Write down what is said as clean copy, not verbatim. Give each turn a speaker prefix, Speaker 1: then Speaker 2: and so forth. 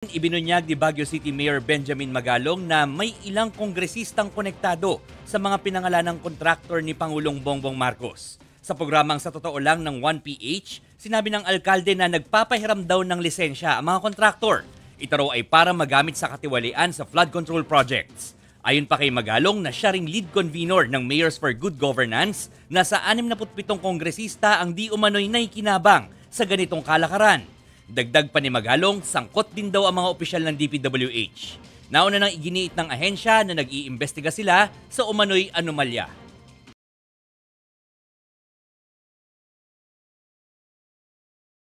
Speaker 1: Ibinunyag ni Baguio City Mayor Benjamin Magalong na may ilang kongresistang konektado sa mga pinangalanang kontraktor ni Pangulong Bongbong Marcos. Sa programang Sa Totoo Lang ng 1PH, sinabi ng alkalde na nagpapahiram daw ng lisensya ang mga kontraktor. Ito raw ay para magamit sa katiwalian sa flood control projects. Ayon pa kay Magalong na siya ring lead convener ng Mayors for Good Governance na sa 67 kongresista ang di umano'y naikinabang sa ganitong kalakaran. Dagdag pa ni Magalong, sangkot din daw ang mga opisyal ng DPWH. Nauna nang iginiit ng ahensya na nag-iimbestiga sila sa umano'y anomalya.